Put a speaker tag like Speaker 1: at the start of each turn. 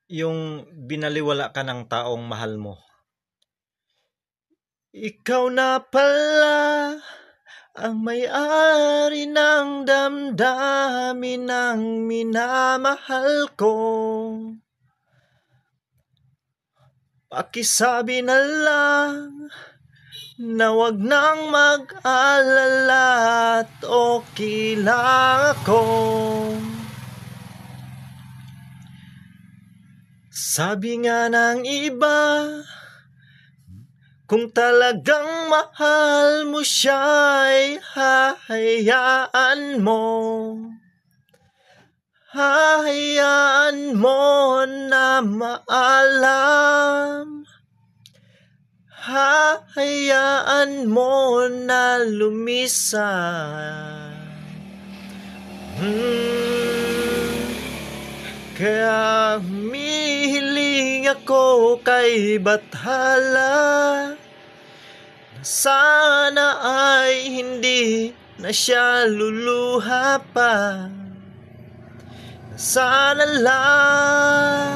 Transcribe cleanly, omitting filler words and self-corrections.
Speaker 1: Yung binaliwala ka ng taong mahal mo. Ikaw na pala ang may-ari ng damdamin ng minamahal ko. Pakisabi na lang na wag nang mag-alala at okay lang ako. Sabi nga ng iba, kung talagang mahal mo siya'y hahayaan mo. Hahayaan mo na maalam. Hahayaan mo na lumisan. Kaya humihiling ako kay Bathala, sana ay hindi na siya luluha pa. Sana lang